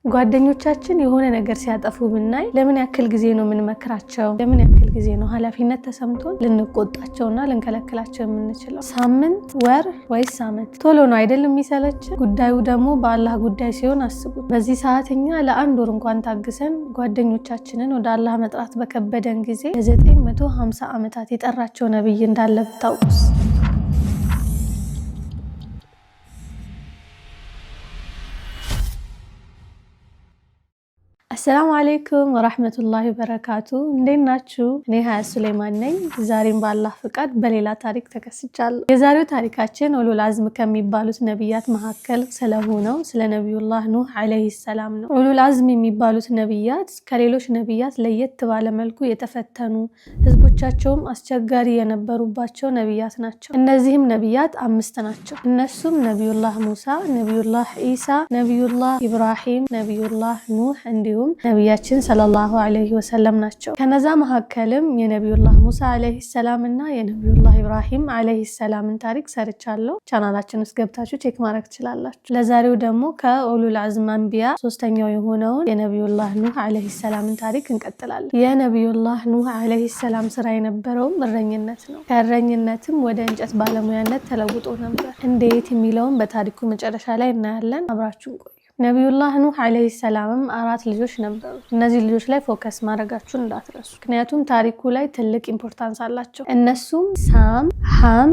ጓደኞቻችን የሆነ ነገር ሲያጠፉ ብናይ ለምን ያክል ጊዜ ነው የምንመክራቸው? ለምን ያክል ጊዜ ነው ኃላፊነት ተሰምቶን ልንቆጣቸውና ልንከለክላቸው የምንችለው? ሳምንት፣ ወር ወይስ ዓመት? ቶሎ ነው አይደለም የሚሰለች? ጉዳዩ ደግሞ በአላህ ጉዳይ ሲሆን አስቡት። በዚህ ሰዓት እኛ ለአንድ ወር እንኳን ታግሰን ጓደኞቻችንን ወደ አላህ መጥራት በከበደን ጊዜ ለ950 ዓመታት የጠራቸው ነብይ እንዳለ ብታውቁስ? السلام عليكم ورحمة الله وبركاته እንዴት ናችሁ? እኔ ሀያ ሱሌማን ነኝ። ዛሬም በአላህ ፍቃድ በሌላ ታሪክ ተከስቻለሁ። የዛሬው ታሪካችን ኡሉል አዝም ከሚባሉት ነብያት መካከል ስለሆነው ስለ ነብዩላህ ኑህ አለይሂ ሰላም ነው። ኡሉል አዝም የሚባሉት ነብያት ከሌሎች ነብያት ለየት ባለ መልኩ የተፈተኑ ህዝቦቻቸውም አስቸጋሪ የነበሩባቸው ነብያት ናቸው። እነዚህም ነብያት 5 ናቸው። እነሱም ነብዩላህ ሙሳ፣ ነብዩላህ ኢሳ፣ ነብዩላህ ኢብራሂም፣ ነብዩላህ ኑህ እንዲሁም ነብያችን ሰለላሁ ዐለይሂ ወሰለም ናቸው። ከነዛ መካከልም የነብዩላህ ሙሳ ዐለይሂ ሰላም እና የነብዩላህ ኢብራሂም ዐለይሂ ሰላምን ታሪክ ሰርቻለሁ። ቻናላችን ውስጥ ገብታችሁ ቼክ ማድረግ ትችላላችሁ። ለዛሬው ደግሞ ከኡሉል አዝም አንቢያ ሶስተኛው የሆነውን የነብዩላህ ኑህ ዐለይሂ ሰላምን ታሪክ እንቀጥላለን። የነብዩላህ ኑህ ዐለይሂ ሰላም ስራ የነበረውም እረኝነት ነው። ከእረኝነትም ወደ እንጨት ባለሙያነት ተለውጦ ነበር። እንዴት የሚለውን በታሪኩ መጨረሻ ላይ እናያለን። አብራችሁን ቆዩ። ነብዩላህ ኑህ አለይሂ ሰላም 4 ልጆች ነበሩ። እነዚህ ልጆች ላይ ፎከስ ማድረጋችሁን እንዳትረሱ፣ ምክንያቱም ታሪኩ ላይ ትልቅ ኢምፖርታንስ አላቸው። እነሱም ሳም፣ ሃም፣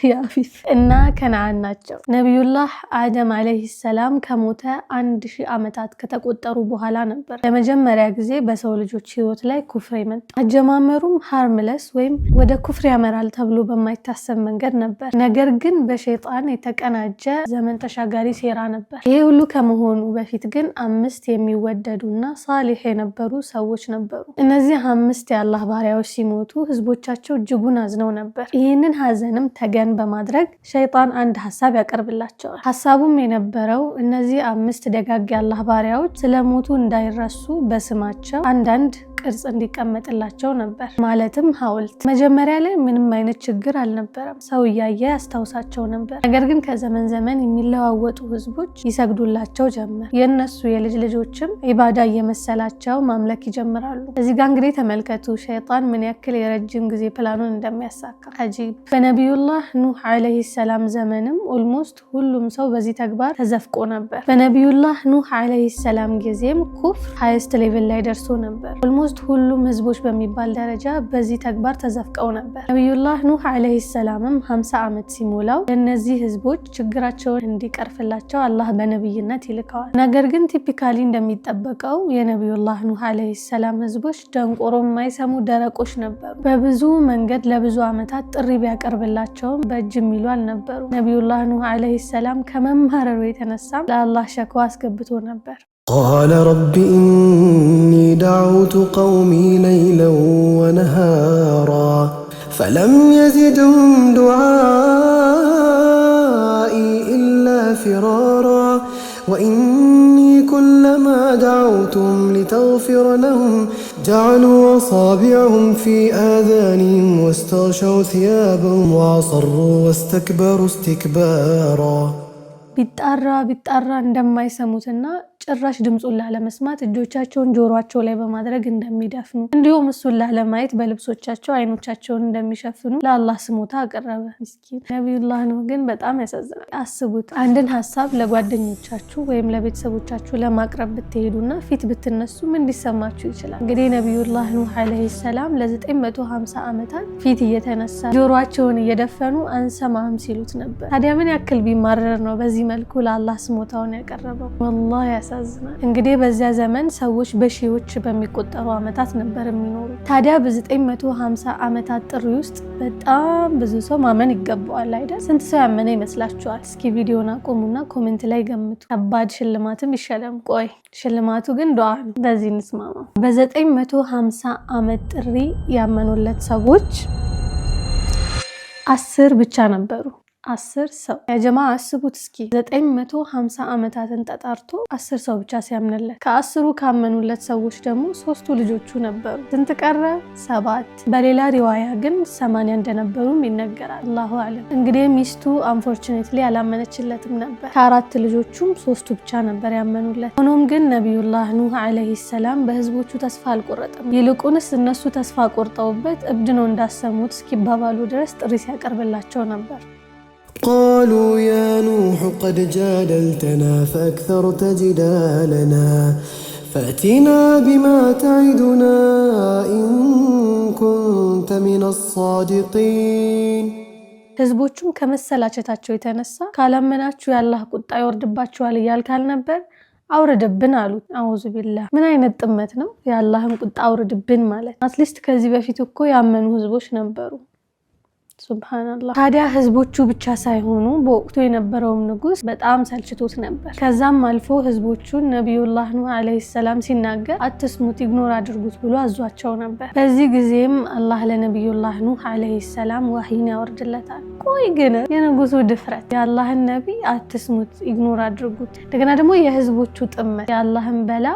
ያፊት እና ከነዓን ናቸው። ነብዩላህ አደም አለይሂ ሰላም ከሞተ 1000 ዓመታት ከተቆጠሩ በኋላ ነበር ለመጀመሪያ ጊዜ በሰው ልጆች ህይወት ላይ ኩፍር የመጣ። አጀማመሩም ሃርምለስ ወይም ወደ ኩፍር ያመራል ተብሎ በማይታሰብ መንገድ ነበር። ነገር ግን በሸይጣን የተቀናጀ ዘመን ተሻጋሪ ሴራ ነበር። ይሄ ሁሉ ከመሆኑ በፊት ግን 5 የሚወደዱና ሳሊህ የነበሩ ሰዎች ነበሩ። እነዚህ 5 የአላህ ባሪያዎች ሲሞቱ ህዝቦቻቸው እጅጉን አዝነው ነበር። ይህንን ሀዘንም ተገን በማድረግ ሸይጣን አንድ ሀሳብ ያቀርብላቸዋል። ሀሳቡም የነበረው እነዚህ 5 ደጋግ የአላህ ባሪያዎች ስለሞቱ እንዳይረሱ በስማቸው አንዳንድ ቅርጽ እንዲቀመጥላቸው ነበር። ማለትም ሐውልት። መጀመሪያ ላይ ምንም አይነት ችግር አልነበረም። ሰው እያየ ያስታውሳቸው ነበር። ነገር ግን ከዘመን ዘመን የሚለዋወጡ ህዝቦች ይሰግዱላቸው ጀመር። የነሱ የልጅ ልጆችም ኢባዳ እየመሰላቸው ማምለክ ይጀምራሉ። እዚህ ጋር እንግዲህ ተመልከቱ ሸይጣን ምን ያክል የረጅም ጊዜ ፕላኑን እንደሚያሳካ። አጂብ። በነብዩላህ ኑህ አለይሂ ሰላም ዘመንም ኦልሞስት ሁሉም ሰው በዚህ ተግባር ተዘፍቆ ነበር። በነብዩላህ ኑህ አለይሂ ሰላም ጊዜም ኩፍር ሃይስት ሌቭል ላይ ደርሶ ነበር። ኦልሞስት ሁሉም ህዝቦች በሚባል ደረጃ በዚህ ተግባር ተዘፍቀው ነበር። ነብዩላህ ኑህ አለይሂ ሰላምም 50 ዓመት ሲሞላው ለነዚህ ህዝቦች ችግራቸውን እንዲቀርፍላቸው አላህ በነብይነት ይልከዋል። ነገር ግን ቲፒካሊ እንደሚጠበቀው የነብዩላህ ኑህ አለይሂ ሰላም ህዝቦች ደንቆሮ የማይሰሙ ደረቆች ነበሩ። በብዙ መንገድ ለብዙ ዓመታት ጥሪ ቢያቀርብላቸውም በእጅ የሚሉ አልነበሩ። ነብዩላህ ኑህ አለይሂ ሰላም ከመማረሩ የተነሳ ለአላህ ሸክዋ አስገብቶ ነበር። قال رب إني دعوت قومي ليلا ونهارا فلم يزدهم دعائي إلا فرارا وإني كلما دعوتهم لتغفر لهم جعلوا أصابعهم في آذانهم واستغشوا ثيابهم وأصروا واستكبروا استكبارا ቢጣራ እንደማይሰሙትና ጭራሽ ድምጹን ላለመስማት እጆቻቸውን ጆሮአቸው ላይ በማድረግ እንደሚደፍኑ እንዲሁም እሱን ላለማየት በልብሶቻቸው አይኖቻቸውን እንደሚሸፍኑ ለአላህ ስሞታ አቀረበ። ምስኪን ነብዩላህ ኑህ ግን በጣም ያሳዝናል። አስቡት፣ አንድን ሐሳብ ለጓደኞቻችሁ ወይም ለቤተሰቦቻችሁ ለማቅረብ ብትሄዱና ፊት ብትነሱ ምን ሊሰማችሁ ይችላል? እንግዲህ ነብዩላህ ኑህ አለይሂ ሰላም ለ950 ዓመታት ፊት እየተነሳ ጆሮአቸውን እየደፈኑ አንሰማህም ሲሉት ነበር። ታዲያ ምን ያክል ቢማረር ነው በዚህ መልኩ ለአላህ ስሞታውን ያቀረበው? ወላሂ ያሳዝናል። እንግዲህ በዚያ ዘመን ሰዎች በሺዎች በሚቆጠሩ ዓመታት ነበር የሚኖሩ። ታዲያ በ950 ዓመታት ጥሪ ውስጥ በጣም ብዙ ሰው ማመን ይገባዋል አይደል? ስንት ሰው ያመነ ይመስላችኋል? እስኪ ቪዲዮን አቆሙና ኮሜንት ላይ ገምቱ። ከባድ ሽልማትም ይሸለም። ቆይ ሽልማቱ ግን ዱዓ ነው። በዚህ እንስማማ። በ950 ዓመት ጥሪ ያመኑለት ሰዎች 10 ብቻ ነበሩ። 10 ሰው። ያ ጀማዓ አስቡት እስኪ 950 ዓመታትን ተጣርቶ 10 ሰው ብቻ ሲያምንለት፣ ከ10ሩ ካመኑለት ሰዎች ደግሞ 3ቱ ልጆቹ ነበሩ። ስንት ቀረ? 7። በሌላ ሪዋያ ግን 80 እንደነበሩም ይነገራል። አላሁ አለም። እንግዲህ ሚስቱ አንፎርቹኔትሊ አላመነችለትም ነበር። ከ4 ልጆቹም 3ቱ ብቻ ነበር ያመኑለት። ሆኖም ግን ነቢዩላህ ኑህ አለይሂ ሰላም በህዝቦቹ ተስፋ አልቆረጠም። ይልቁንስ እነሱ ተስፋ ቆርጠውበት እብድ ነው እንዳሰሙት እስኪባባሉ ድረስ ጥሪ ሲያቀርብላቸው ነበር። قالوا يا نوح قد جادلتنا فأكثرت جدالنا فأتنا بما تعدنا إن كنت من الصادقين ህዝቦቹም ከመሰላቸታቸው የተነሳ ካላመናችሁ የአላህ ቁጣ ይወርድባችኋል እያልካል ነበር፣ አውርድብን አሉት። አውዙ ቢላህ። ምን አይነት ጥመት ነው የአላህን ቁጣ አውርድብን ማለት? አትሊስት ከዚህ በፊት እኮ ያመኑ ህዝቦች ነበሩ። ሱብሃንአላህ። ታዲያ ህዝቦቹ ብቻ ሳይሆኑ በወቅቱ የነበረውም ንጉስ በጣም ሰልችቶት ነበር። ከዛም አልፎ ህዝቦቹን ነቢዩላህ ኑህ አለይሂ ሰላም ሲናገር አትስሙት፣ ኢግኖር አድርጉት ብሎ አዟቸው ነበር። በዚህ ጊዜም አላህ ለነቢዩላህ ኑህ አለይሂ ሰላም ወህይን ያወርድለታል። ቆይ ግን የንጉሱ ድፍረት፣ የአላህን ነቢይ አትስሙት፣ ኢግኖር አድርጉት፣ እንደገና ደግሞ የህዝቦቹ ጥመት፣ የአላህን በላ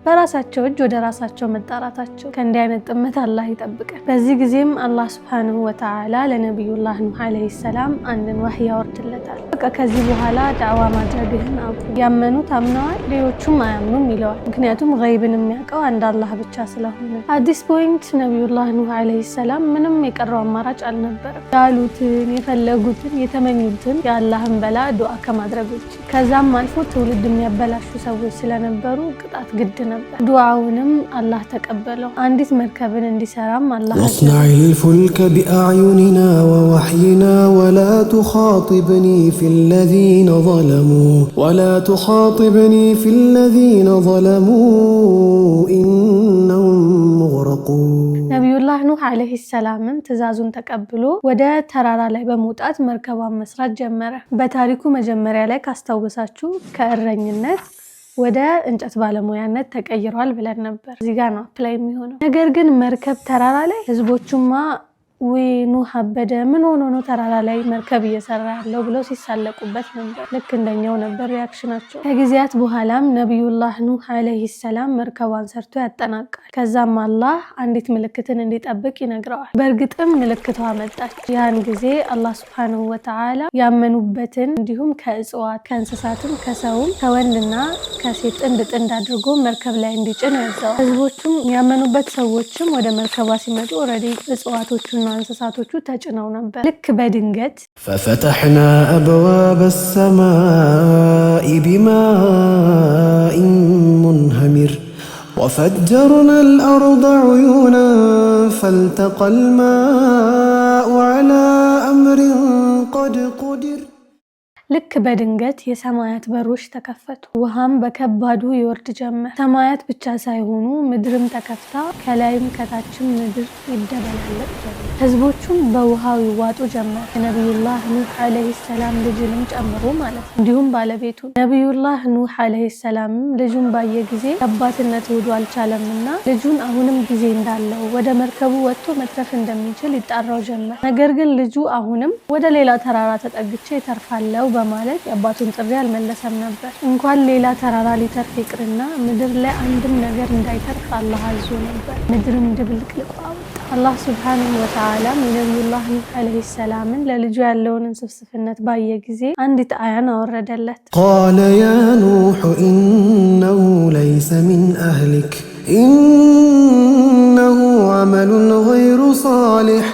በራሳቸው እጅ ወደ ራሳቸው መጣራታቸው፣ ከእንዲህ አይነት ጥመት አላህ ይጠብቀን። በዚህ ጊዜም አላህ ሱብሓነሁ ወተዓላ ለነቢዩላህ ኑህ አለይሂ ሰላም አንድን ወህይ ያወርድለታል። በቃ ከዚህ በኋላ ዳዕዋ ማድረግህን አቁም፣ ያመኑት አምነዋል፣ ሌሎቹም አያምኑም ይለዋል። ምክንያቱም ገይብን የሚያውቀው አንድ አላህ ብቻ ስለሆነ። አዲስ ፖይንት ነቢዩላህ ኑህ አለይሂ ሰላም ምንም የቀረው አማራጭ አልነበረም። ያሉትን፣ የፈለጉትን፣ የተመኙትን የአላህን በላ ዱዓ ከማድረግ ውጭ። ከዛም አልፎ ትውልድ የሚያበላሹ ሰዎች ስለነበሩ ቅጣት ግድ ነው። ዱዓውንም አላህ ተቀበለው። አንዲት መርከብን እንዲሰራም አላህ واصنع الفلك بأعيننا ووحينا ولا تخاطبني في الذين ظلموا إنهم مغرقون ነቢዩላህ ኑህ አለይሂ ሰላምን ትእዛዙን ተቀብሎ ወደ ተራራ ላይ በመውጣት መርከቧን መስራት ጀመረ። በታሪኩ መጀመሪያ ላይ ካስታወሳችሁ ከእረኝነት ወደ እንጨት ባለሙያነት ተቀይሯል ብለን ነበር። እዚህ ጋር ነው አፕላይ የሚሆነው። ነገር ግን መርከብ ተራራ ላይ ህዝቦቹማ ኑህ አበደ፣ ምን ሆኖ ነው ተራራ ላይ መርከብ እየሰራ ያለው ብለው ሲሳለቁበት ነበር። ልክ እንደኛው ነበር ሪያክሽናቸው። ከጊዜያት በኋላም ነቢዩላህ ኑህ አለይሂ ሰላም መርከቧን ሰርቶ ያጠናቃል። ከዛም አላህ አንዲት ምልክትን እንዲጠብቅ ይነግረዋል። በእርግጥም ምልክቷ መጣች። ያን ጊዜ አላህ ሱብሓነሁ ወተዓላ ያመኑበትን እንዲሁም ከእጽዋት ከእንስሳትም ከሰውም ከወንድና ከሴት ጥንድ አድርጎ መርከብ ላይ እንዲጭን ያዘዋል። ህዝቦቹም ያመኑበት ሰዎችም ወደ መርከቧ ሲመጡ ኦልሬዲ እጽዋቶቹ እንስሳቶቹ ተጭነው ነበር። ልክ በድንገት ففتحنا أبواب السماء بماء منهمر وفجرنا الأرض عيونا فالتقى الماء على أمر قد قدر ልክ በድንገት የሰማያት በሮች ተከፈቱ። ውሃም በከባዱ ይወርድ ጀመር። ሰማያት ብቻ ሳይሆኑ ምድርም ተከፍታ ከላይም ከታችም ምድር ይደበላለቅ ጀመር። ህዝቦቹም በውሃው ይዋጡ ጀመር። ነቢዩላህ ኑህ አለይሂ ሰላም ልጅንም ጨምሮ ማለት ነው። እንዲሁም ባለቤቱ ነቢዩላህ ኑህ አለይሂ ሰላም ልጁን ባየ ጊዜ አባትነት ወዱ አልቻለምና ልጁን አሁንም ጊዜ እንዳለው ወደ መርከቡ ወጥቶ መትረፍ እንደሚችል ይጣራው ጀመር። ነገር ግን ልጁ አሁንም ወደ ሌላ ተራራ ተጠግቼ ይተርፋለው በማለት የአባቱን ጥሪ አልመለሰም ነበር። እንኳን ሌላ ተራራ ሊተርፍ ይቅርና ምድር ላይ አንድም ነገር እንዳይተርፍ አላህ አዞ ነበር። ምድርም ድብልቅልቋ ወጣ። አላህ ሱብሓነሁ ወተዓላ የነቢዩላህ ኑህ አለይሂ ሰላምን ለልጁ ያለውን እንስፍስፍነት ባየ ጊዜ አንዲት አያን አወረደለት። قال يا نوح إنه ليس من أهلك إنه عمل غير صالح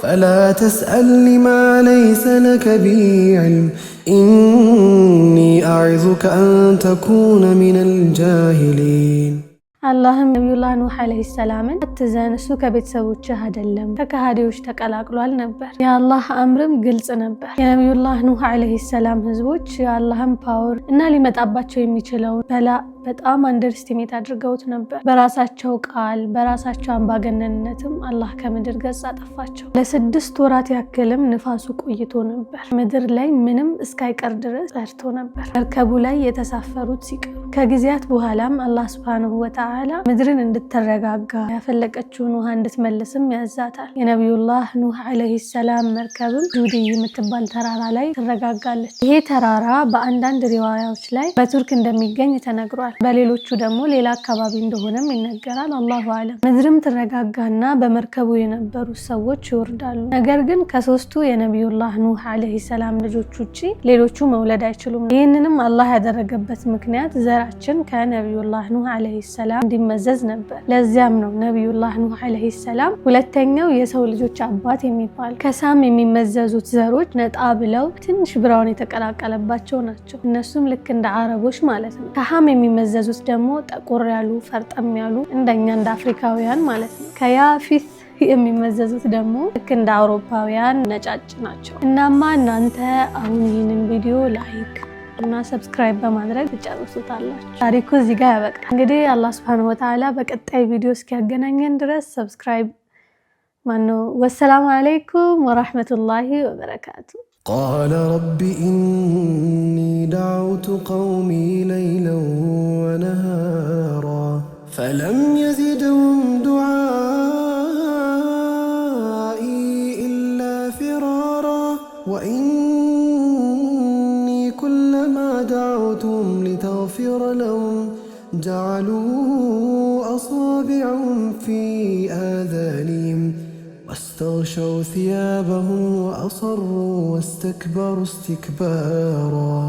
فلا تسألني ما ليس لك به علم إني أعظك أن تكون من الجاهلين አላህም ነቢዩላህ ኑህ አለይሂ ሰላምን አትዘን፣ እሱ ከቤተሰቦችህ አይደለም ከከሃዲዎች ተቀላቅሏል ነበር። የአላህ አምርም ግልጽ ነበር። የነቢዩላህ ኑህ አለይሂ ሰላም ህዝቦች የአላህን ፓወር እና ሊመጣባቸው የሚችለውን በላ በጣም አንደርስቲሜት አድርገውት ነበር። በራሳቸው ቃል በራሳቸው አምባገነንነትም አላህ ከምድር ገጽ አጠፋቸው። ለ6 ወራት ያክልም ንፋሱ ቆይቶ ነበር። ምድር ላይ ምንም እስካይቀር ድረስ ጸድቶ ነበር። መርከቡ ላይ የተሳፈሩት ሲቀሩ ከጊዜያት በኋላም አላህ ሱብሓነሁ ወተዓላ ወተዓላ ምድርን እንድትረጋጋ ያፈለቀችውን ውሃ እንድትመልስም ያዛታል። የነቢዩላህ ኑህ ዓለይሂ ሰላም መርከብም ጁዲ የምትባል ተራራ ላይ ትረጋጋለች። ይሄ ተራራ በአንዳንድ ሪዋያዎች ላይ በቱርክ እንደሚገኝ ተነግሯል። በሌሎቹ ደግሞ ሌላ አካባቢ እንደሆነም ይነገራል። አላሁ አለም። ምድርም ትረጋጋና በመርከቡ የነበሩ ሰዎች ይወርዳሉ። ነገር ግን ከሶስቱ የነቢዩላህ ኑህ ዓለይሂ ሰላም ልጆች ውጪ ሌሎቹ መውለድ አይችሉም። ይህንንም አላህ ያደረገበት ምክንያት ዘራችን ከነቢዩላህ ኑህ ዓለይሂ ሰላም እንዲመዘዝ ነበር። ለዚያም ነው ነቢዩላህ ኑህ ዓለይሂ ሰላም ሁለተኛው የሰው ልጆች አባት የሚባል። ከሳም የሚመዘዙት ዘሮች ነጣ ብለው ትንሽ ብራውን የተቀላቀለባቸው ናቸው። እነሱም ልክ እንደ አረቦች ማለት ነው። ከሃም የሚመዘዙት ደግሞ ጠቆር ያሉ ፈርጠም ያሉ እንደኛ እንደ አፍሪካውያን ማለት ነው። ከያፊት የሚመዘዙት ደግሞ ልክ እንደ አውሮፓውያን ነጫጭ ናቸው። እናማ እናንተ አሁን ይህንን ቪዲዮ ላይክ እና ሰብስክራይብ በማድረግ ትጨርሱታላችሁ። ታሪኩ እዚህ ጋር ያበቃል። እንግዲህ አላህ Subhanahu Wa Ta'ala በቀጣይ ቪዲዮ እስኪያገናኘን ድረስ ሰብስክራይብ ወሰላሙ አለይኩም ወራህመቱላሂ ወበረካቱ። قال رب إني دعوت قومي ليلا ونهارا فلم يزدهم دعائي إلا فرارا وإني كلما دعوتهم لتغفر لهم جعلوا أصابعهم في آذانهم واستغشوا ثيابهم وأصروا واستكبروا استكبارا